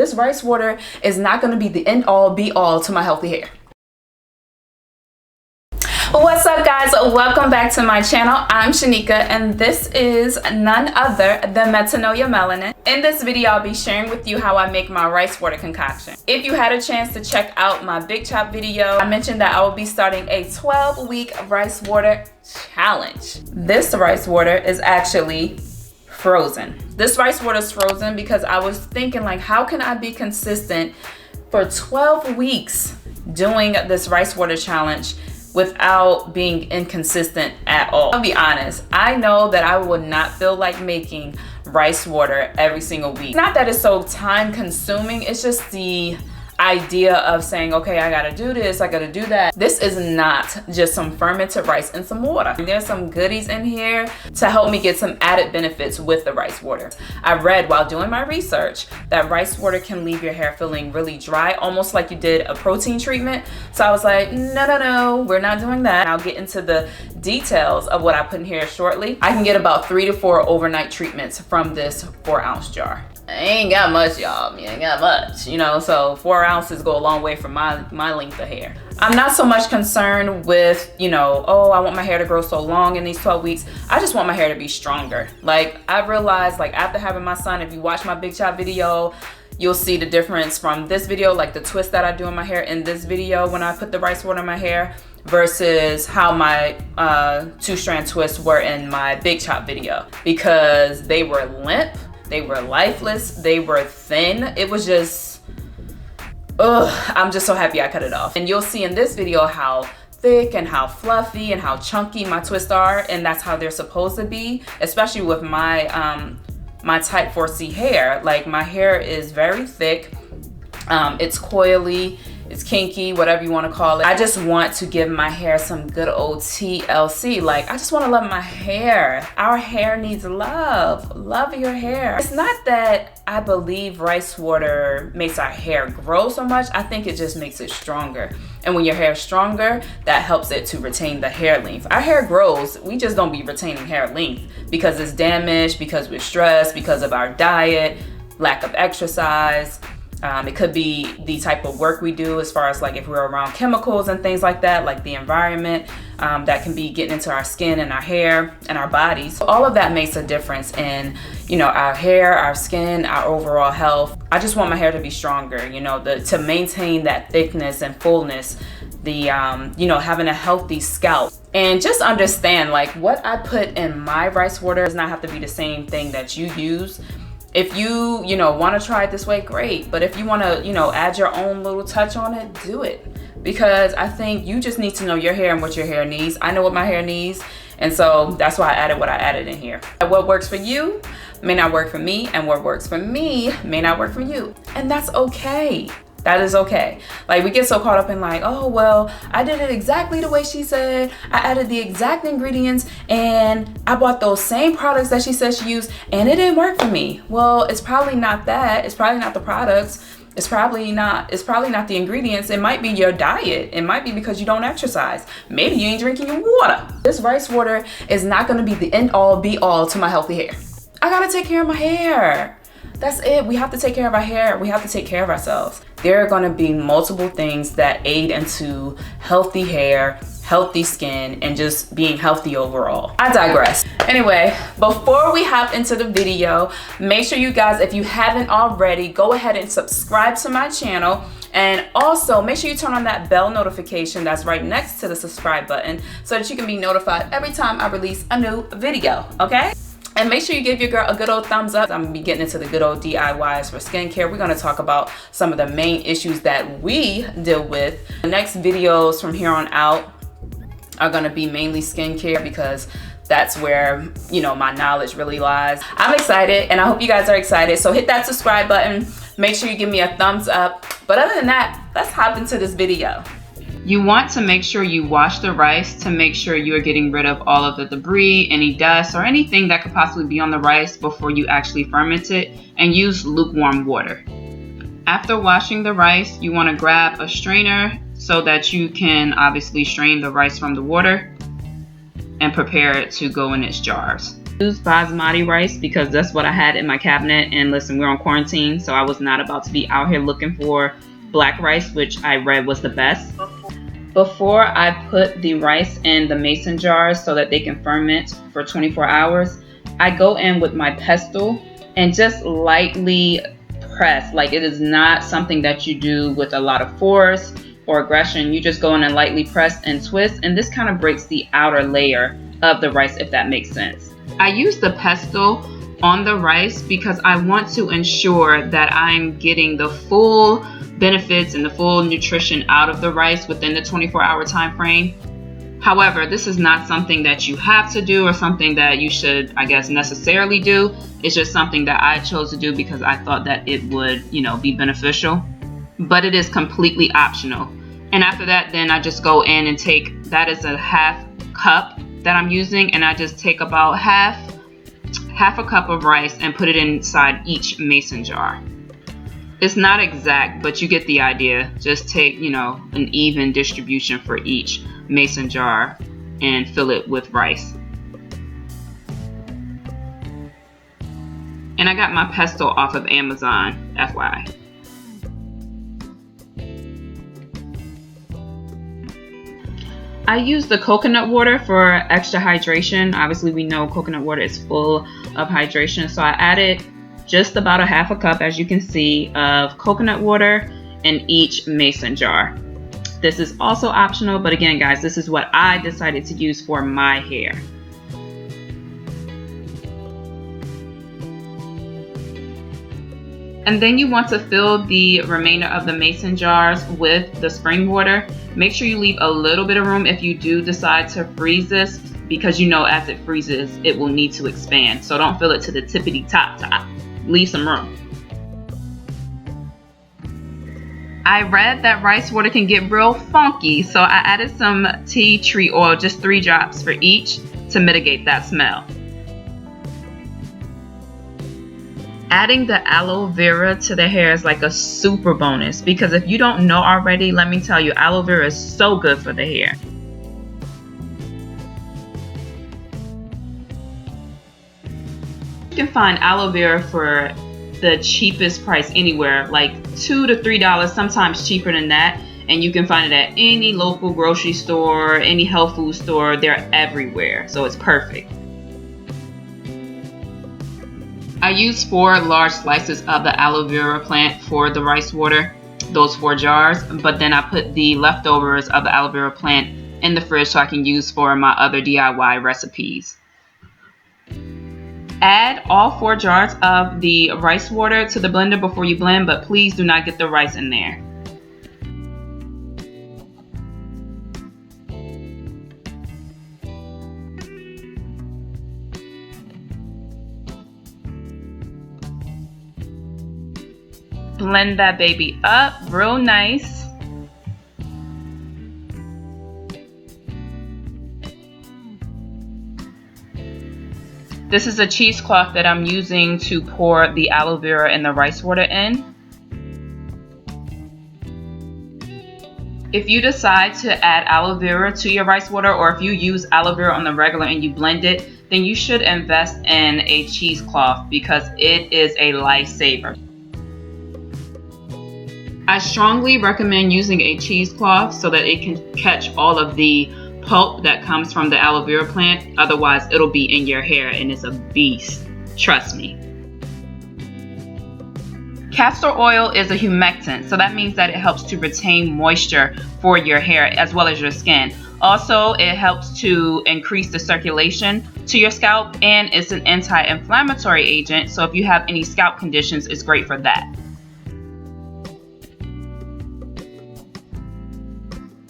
This rice water is not going to be the end all be all to my healthy hair. What's up, guys? Welcome back to my channel. I'm Shanika and this is none other than NOIA Melanin. In this video, I'll be sharing with you how I make my rice water concoction. If you had a chance to check out my Big Chop video, I mentioned that I will be starting a 12-week rice water challenge. This rice water is actually frozen. This rice water is frozen because I was thinking, like, how can I be consistent for 12 weeks doing this rice water challenge without being inconsistent at all? I'll be honest, I know that I would not feel like making rice water every single week. It's not that it's so time consuming, it's just the idea of saying, okay, I gotta do this, I gotta do that. This is not just some fermented rice and some water. There's some goodies in here to help me get some added benefits with the rice water. I read while doing my research that rice water can leave your hair feeling really dry, almost like you did a protein treatment. So I was like, no, we're not doing that. I'll get into the details of what I put in here shortly. I can get about 3 to 4 overnight treatments from this 4-ounce jar. I ain't got much, y'all. I ain't got much, you know, so 4 ounces go a long way for my length of hair. I'm not so much concerned with, you know, oh, I want my hair to grow so long in these 12 weeks. I just want my hair to be stronger. Like, I realized, like, after having my son, if you watch my Big Chop video, you'll see the difference from this video, like the twist that I do in my hair in this video when I put the rice water in my hair versus how my 2-strand twists were in my Big Chop video, because they were limp. They were lifeless, they were thin. It was just, ugh, I'm just so happy I cut it off. And you'll see in this video how thick and how fluffy and how chunky my twists are, and that's how they're supposed to be, especially with my my type 4C hair. Like, my hair is very thick, it's coily, it's kinky, whatever you want to call it. I just want to give my hair some good old TLC. Like, I just want to love my hair. Our hair needs love. Love your hair. It's not that I believe rice water makes our hair grow so much. I think it just makes it stronger. And when your hair is stronger, that helps it to retain the hair length. Our hair grows, we just don't be retaining hair length because it's damaged, because we're stressed, because of our diet, lack of exercise. It could be the type of work we do, as far as like if we're around chemicals and things like that, like the environment that can be getting into our skin and our hair and our bodies. So all of that makes a difference in, you know, our hair, our skin, our overall health. I just want my hair to be stronger, you know, to maintain that thickness and fullness, the, you know, having a healthy scalp. And just understand, like, what I put in my rice water does not have to be the same thing that you use. If you know, want to try it this way, great. But if you want to, you know, add your own little touch on it, do it. Because I think you just need to know your hair and what your hair needs. I know what my hair needs. And so that's why I added what I added in here. What works for you may not work for me. And what works for me may not work for you. And that's okay. That is okay. Like, we get so caught up in like, oh, well, I did it exactly the way she said. I added the exact ingredients and I bought those same products that she said she used and it didn't work for me. Well, it's probably not that. It's probably not the products. It's probably not the ingredients. It might be your diet. It might be because you don't exercise. Maybe you ain't drinking your water. This rice water is not going to be the end all be all to my healthy hair. I got to take care of my hair. That's it. We have to take care of our hair. We have to take care of ourselves. There are going to be multiple things that aid into healthy hair, healthy skin, and just being healthy overall. I digress. Anyway, before we hop into the video, make sure you guys, if you haven't already, go ahead and subscribe to my channel. And also make sure you turn on that bell notification that's right next to the subscribe button so that you can be notified every time I release a new video, okay? And make sure you give your girl a good old thumbs up. I'm gonna be getting into the good old DIYs for skincare. We're gonna talk about some of the main issues that we deal with. The next videos from here on out are gonna be mainly skincare because that's where, you know, my knowledge really lies. I'm excited and I hope you guys are excited. So hit that subscribe button. Make sure you give me a thumbs up. But other than that, let's hop into this video. You want to make sure you wash the rice to make sure you are getting rid of all of the debris, any dust, or anything that could possibly be on the rice before you actually ferment it, and use lukewarm water. After washing the rice, you want to grab a strainer so that you can obviously strain the rice from the water and prepare it to go in its jars. use basmati rice because that's what I had in my cabinet. And listen, we're on quarantine, so I was not about to be out here looking for black rice, which I read was the best. Before I put the rice in the mason jars so that they can ferment for 24 hours, I go in with my pestle and just lightly press. Like, it is not something that you do with a lot of force or aggression. You just go in and lightly press and twist, and this kind of breaks the outer layer of the rice, if that makes sense. I use the pestle on the rice because I want to ensure that I'm getting the full benefits and the full nutrition out of the rice within the 24-hour time frame. However, this is not something that you have to do or something that you should, I guess, necessarily do. It's just something that I chose to do because I thought that it would, be beneficial. But it is completely optional. And after that, then I just go in and take, that is a half cup that I'm using, and I just take about half a cup of rice and put it inside each mason jar. It's not exact, but you get the idea. Just take, an even distribution for each mason jar and fill it with rice. And I got my pestle off of Amazon, FYI. I use the coconut water for extra hydration. Obviously, we know coconut water is full of hydration, so I added just about a half a cup, as you can see, of coconut water in each mason jar. This is also optional, but again, guys, this is what I decided to use for my hair. And then you want to fill the remainder of the mason jars with the spring water. Make sure you leave a little bit of room if you do decide to freeze this, because as it freezes, it will need to expand. So don't fill it to the tippity top. Leave some room. I read that rice water can get real funky, so I added some tea tree oil, just 3 drops for each, to mitigate that smell. Adding the aloe vera to the hair is like a super bonus, because if you don't know already, let me tell you, aloe vera is so good for the hair. You can find aloe vera for the cheapest price anywhere, like $2 to $3, sometimes cheaper than that. And you can find it at any local grocery store, any health food store. They're everywhere, so it's perfect. I used 4 large slices of the aloe vera plant for the rice water, those 4 jars, but then I put the leftovers of the aloe vera plant in the fridge so I can use for my other DIY recipes. Add all 4 jars of the rice water to the blender before you blend, but please do not get the rice in there. Blend that baby up real nice. This is a cheesecloth that I'm using to pour the aloe vera and the rice water in. If you decide to add aloe vera to your rice water, or if you use aloe vera on the regular and you blend it, then you should invest in a cheesecloth because it is a lifesaver. I strongly recommend using a cheesecloth so that it can catch all of the pulp that comes from the aloe vera plant. Otherwise, it'll be in your hair and it's a beast. Trust me. Castor oil is a humectant, so that means that it helps to retain moisture for your hair as well as your skin. Also, it helps to increase the circulation to your scalp, and it's an anti-inflammatory agent, so if you have any scalp conditions, it's great for that.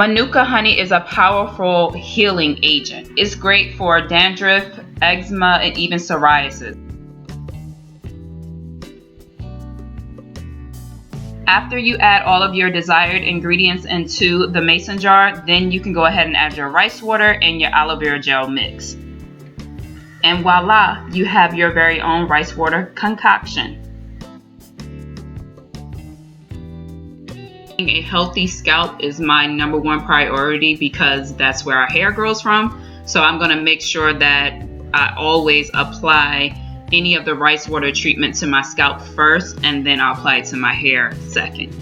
Manuka honey is a powerful healing agent. It's great for dandruff, eczema, and even psoriasis. After you add all of your desired ingredients into the mason jar, then you can go ahead and add your rice water and your aloe vera gel mix. And voila, you have your very own rice water concoction. A healthy scalp is my #1 priority because that's where our hair grows from. So I'm going to make sure that I always apply any of the rice water treatment to my scalp first, and then I'll apply it to my hair second.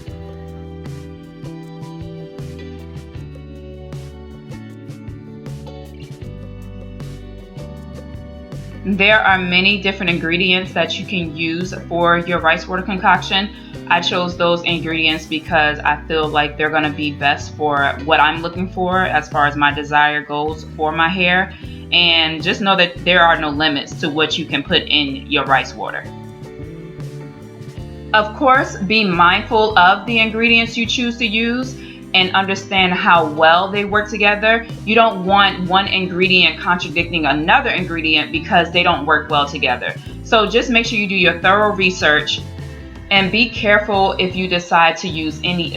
There are many different ingredients that you can use for your rice water concoction. I chose those ingredients because I feel like they're going to be best for what I'm looking for as far as my desired goals for my hair. And just know that there are no limits to what you can put in your rice water. Of course, be mindful of the ingredients you choose to use and understand how well they work together. You don't want one ingredient contradicting another ingredient because they don't work well together. So just make sure you do your thorough research and be careful if you decide to use any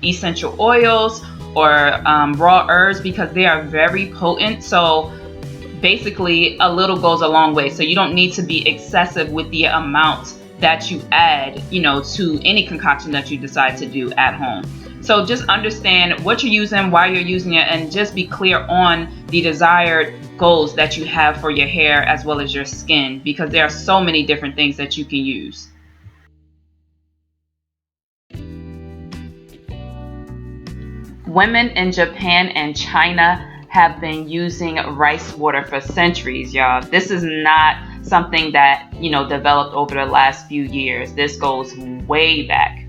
essential oils or raw herbs, because they are very potent. So basically a little goes a long way. So you don't need to be excessive with the amount that you add, to any concoction that you decide to do at home. So just understand what you're using, why you're using it, and just be clear on the desired goals that you have for your hair as well as your skin, because there are so many different things that you can use. Women in Japan and China have been using rice water for centuries, y'all. This is not something that, developed over the last few years. This goes way back.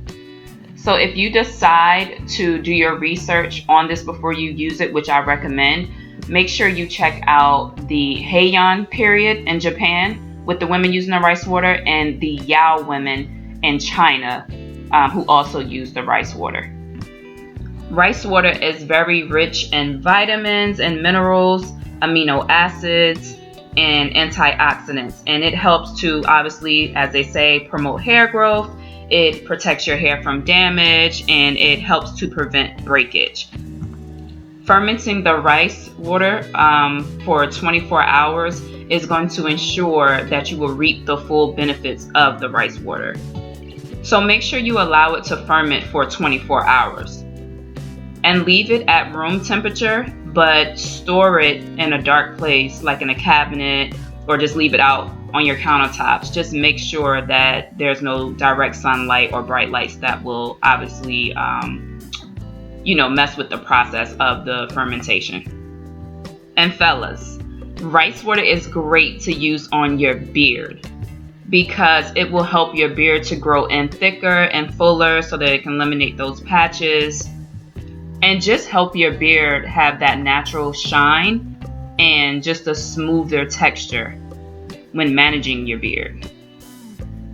So if you decide to do your research on this before you use it, which I recommend, make sure you check out the Heian period in Japan with the women using the rice water, and the Yao women in China who also use the rice water. Rice water is very rich in vitamins and minerals, amino acids, and antioxidants, and it helps to, obviously, as they say, promote hair growth. It protects your hair from damage, and it helps to prevent breakage. Fermenting the rice water for 24 hours is going to ensure that you will reap the full benefits of the rice water. So make sure you allow it to ferment for 24 hours. And leave it at room temperature, but store it in a dark place like in a cabinet, or just leave it out on your countertops. Just make sure that there's no direct sunlight or bright lights that will obviously mess with the process of the fermentation. And fellas, rice water is great to use on your beard because it will help your beard to grow in thicker and fuller so that it can eliminate those patches and just help your beard have that natural shine and just a smoother texture when managing your beard.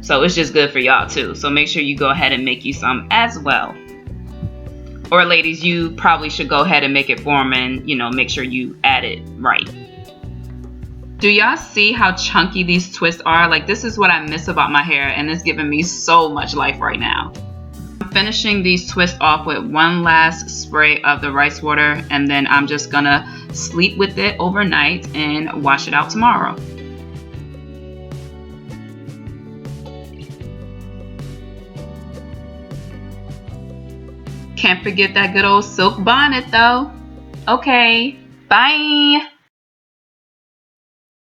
So it's just good for y'all too. So make sure you go ahead and make you some as well. Or ladies, you probably should go ahead and make it for them and, make sure you add it right. Do y'all see how chunky these twists are? Like, this is what I miss about my hair, and it's giving me so much life right now. I'm finishing these twists off with one last spray of the rice water, and then I'm just gonna sleep with it overnight and wash it out tomorrow. Can't forget that good old silk bonnet though. Okay, bye.